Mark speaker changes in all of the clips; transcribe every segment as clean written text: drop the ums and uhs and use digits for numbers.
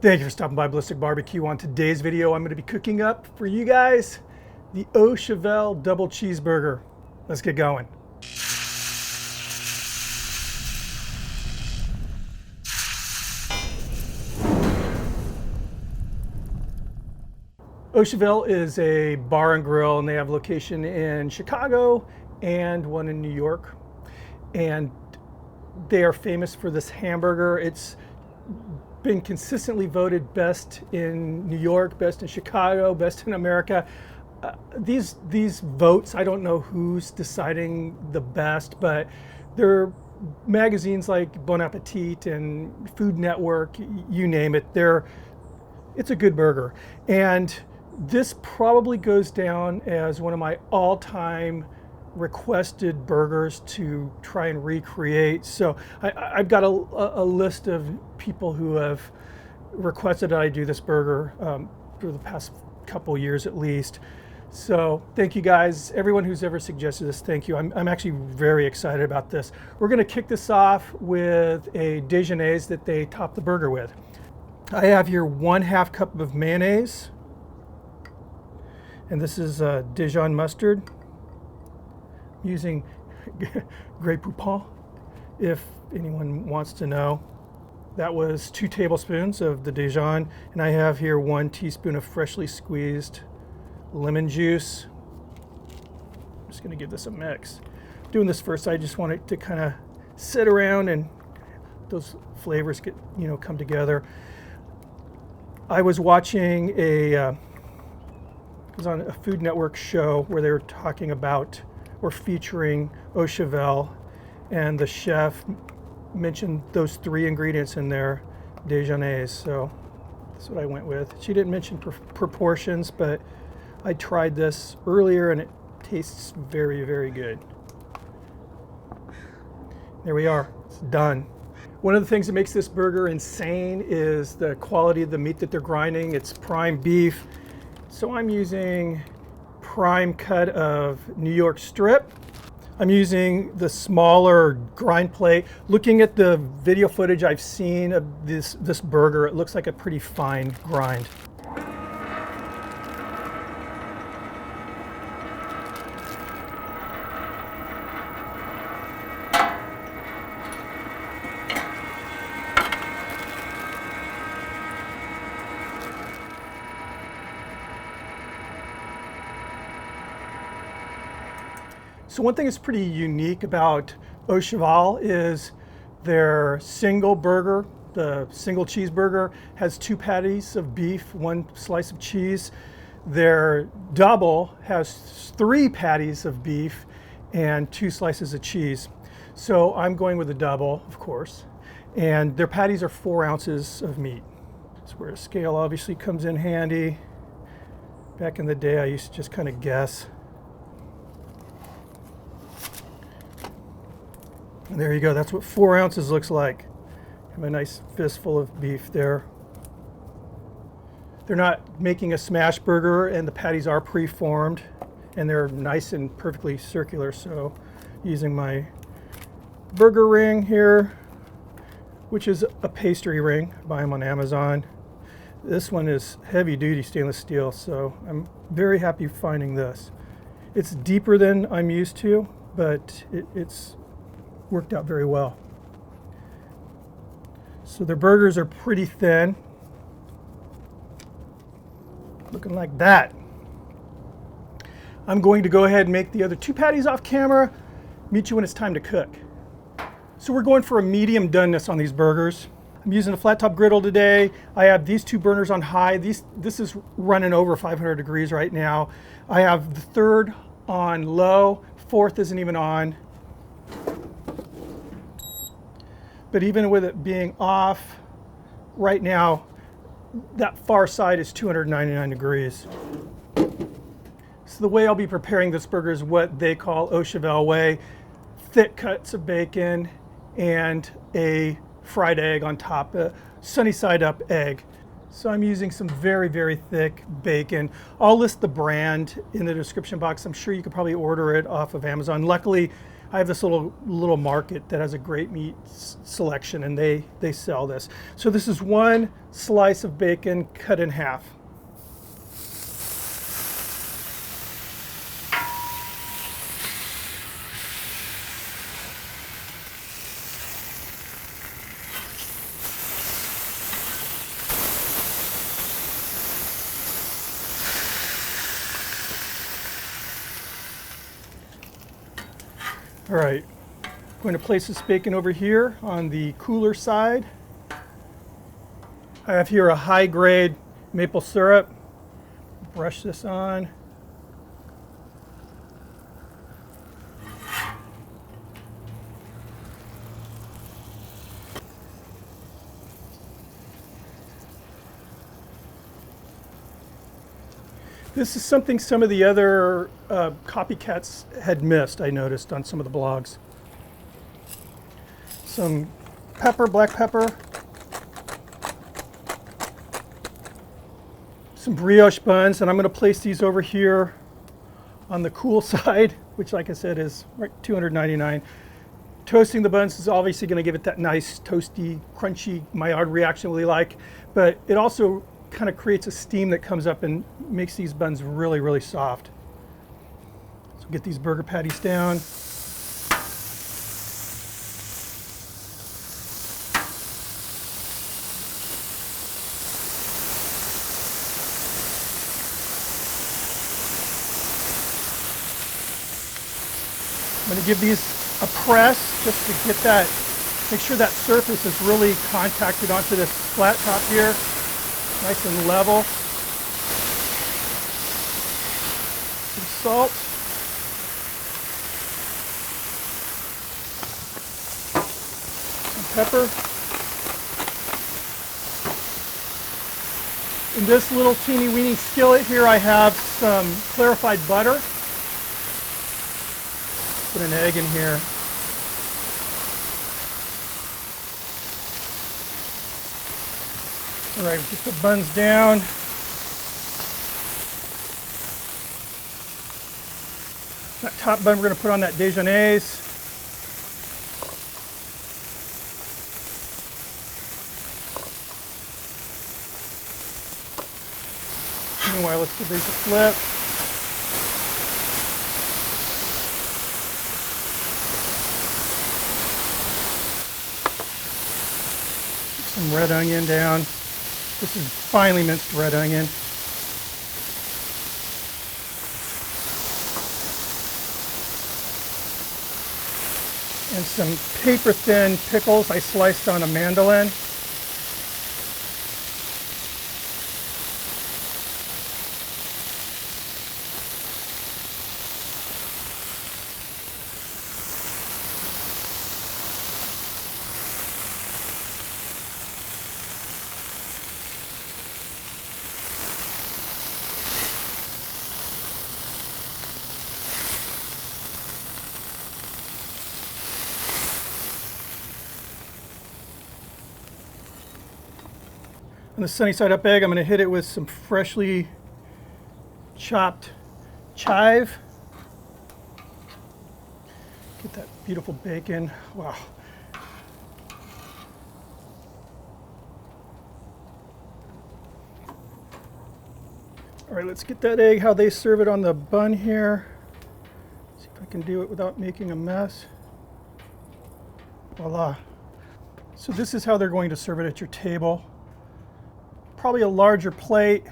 Speaker 1: Thank you for stopping by Ballistic Barbecue. On today's video, I'm going to be cooking up for you guys the Au Cheval Double Cheeseburger. Let's get going. Au Cheval is a bar and grill, and they have a location in Chicago and one in New York. And they are famous for this hamburger. It's been consistently voted best in New York, best in Chicago, best in America. These votes, I don't know who's deciding the best, but they're magazines like Bon Appetit and Food Network, you name it. It's a good burger. And this probably goes down as one of my all-time requested burgers to try and recreate. So I've got a list of people who have requested that I do this burger for the past couple years at least. So thank you guys, everyone who's ever suggested this, thank you. I'm actually very excited about this. We're gonna kick this off with a Dijonnaise that they top the burger with. I have here 1/2 cup of mayonnaise, and this is Dijon mustard. Using Grey Poupon, if anyone wants to know. That was 2 tablespoons of the Dijon, and I have here 1 teaspoon of freshly squeezed lemon juice. I'm just going to give this a mix. Doing this first, I just want it to kind of sit around and those flavors get, come together. I was watching it was on a Food Network show where they were talking about or featuring Au Cheval, and the chef mentioned those 3 ingredients in their Dijonnaise, so that's what I went with. She didn't mention proportions, but I tried this earlier and it tastes very, very good. There we are, it's done. One of the things that makes this burger insane is the quality of the meat that they're grinding. It's prime beef, so I'm using prime cut of New York strip. I'm using the smaller grind plate. Looking at the video footage I've seen of this burger, it looks like a pretty fine grind. So one thing that's pretty unique about Au Cheval is their single burger, the single cheeseburger, has 2 patties of beef, 1 slice of cheese. Their double has 3 patties of beef and 2 slices of cheese. So I'm going with the double, of course. And their patties are 4 ounces of meat. That's where a scale obviously comes in handy. Back in the day, I used to just kind of guess. And there you go, that's what 4 ounces looks like. Have a nice fistful of beef there. They're not making a smash burger, and the patties are pre-formed, and they're nice and perfectly circular. So using my burger ring here, which is a pastry ring, buy them on Amazon. This one is heavy duty stainless steel, so I'm very happy finding this. It's deeper than I'm used to, but it's worked out very well. So their burgers are pretty thin, looking like that. I'm going to go ahead and make the other 2 patties off camera, meet you when it's time to cook. So we're going for a medium doneness on these burgers. I'm using a flat top griddle today. I have these 2 burners on high. This is running over 500 degrees right now. I have the 3rd on low, 4th isn't even on. But even with it being off, right now, that far side is 299 degrees. So the way I'll be preparing this burger is what they call Au Cheval way. Thick cuts of bacon and a fried egg on top, a sunny side up egg. So I'm using some very, very thick bacon. I'll list the brand in the description box. I'm sure you could probably order it off of Amazon. Luckily, I have this little market that has a great meat selection, and they sell this. So this is one slice of bacon cut in half. All right, I'm going to place this bacon over here on the cooler side. I have here a high-grade maple syrup. Brush this on. This is something some of the other copycats had missed, I noticed on some of the blogs. Some pepper, black pepper. Some brioche buns, and I'm going to place these over here on the cool side, which, like I said, is right $2.99. Toasting the buns is obviously going to give it that nice toasty, crunchy Maillard reaction we like, but it also kind of creates a steam that comes up and makes these buns really, really soft. So get these burger patties down. I'm going to give these a press just to get that, make sure that surface is really contacted onto this flat top here. Nice and level. Some salt. Some pepper. In this little teeny weeny skillet here, I have some clarified butter. Put an egg in here. All right, get the buns down. That top bun we're going to put on that Dijonnaise. Meanwhile, let's give these a flip. Put some red onion down. This is finely minced red onion. And some paper thin pickles I sliced on a mandolin. On the sunny side up egg, I'm going to hit it with some freshly chopped chive. Get that beautiful bacon. Wow. All right, let's get that egg how they serve it on the bun here. See if I can do it without making a mess. Voila. So this is how they're going to serve it at your table. Probably a larger plate,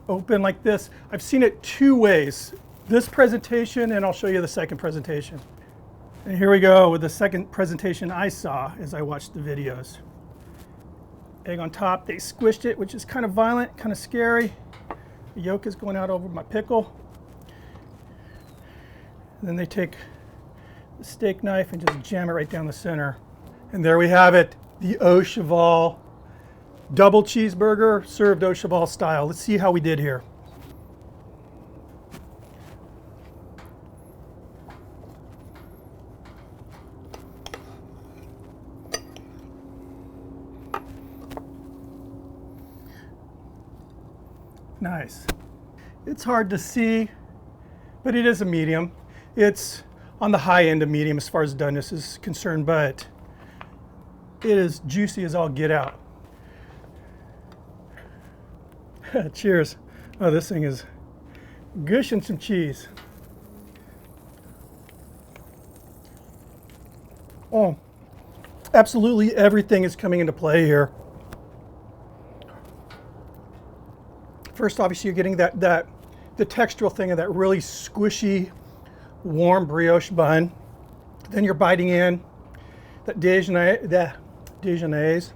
Speaker 1: open like this. I've seen it two ways. This presentation, and I'll show you the second presentation. And here we go with the second presentation I saw as I watched the videos. Egg on top, they squished it, which is kind of violent, kind of scary. The yolk is going out over my pickle. And then they take the steak knife and just jam it right down the center. And there we have it, the Au Cheval Double Cheeseburger served Au Cheval style. Let's see how we did here. Nice. It's hard to see, but it is a medium. It's on the high end of medium as far as doneness is concerned, but it is juicy as all get out. Cheers. Oh, this thing is gushing some cheese. Oh, absolutely everything is coming into play here. First, obviously, you're getting the textural thing of that really squishy, warm brioche bun. Then you're biting in. That Dijonnaise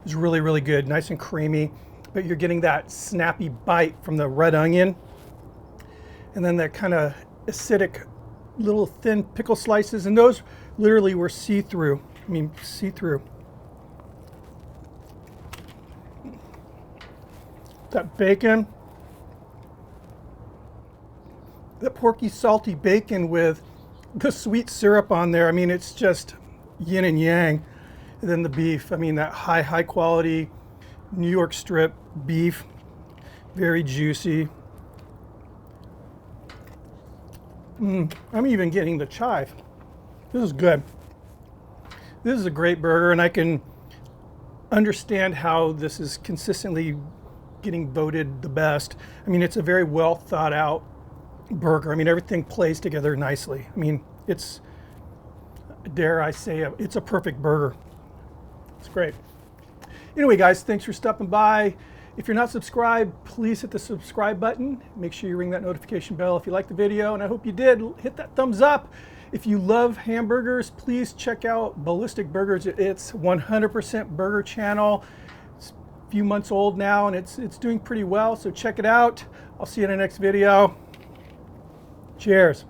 Speaker 1: is really, really good, nice and creamy. But you're getting that snappy bite from the red onion. And then that kind of acidic little thin pickle slices. And those literally were see-through. I mean, see-through. That bacon. That porky, salty bacon with the sweet syrup on there. I mean, it's just yin and yang. And then the beef. I mean, that high quality New York strip beef. Very juicy. I'm even getting the chive. This is good. This is a great burger, and I can understand how this is consistently getting voted the best. I mean, it's a very well thought out burger. I mean, everything plays together nicely. I mean, it's, dare I say, it's a perfect burger. It's great. Anyway, guys, thanks for stopping by. If you're not subscribed, please hit the subscribe button. Make sure you ring that notification bell if you liked the video, and I hope you did. Hit that thumbs up. If you love hamburgers, please check out Ballistic Burgers. It's 100% burger channel. It's a few months old now, and it's doing pretty well, so check it out. I'll see you in the next video. Cheers.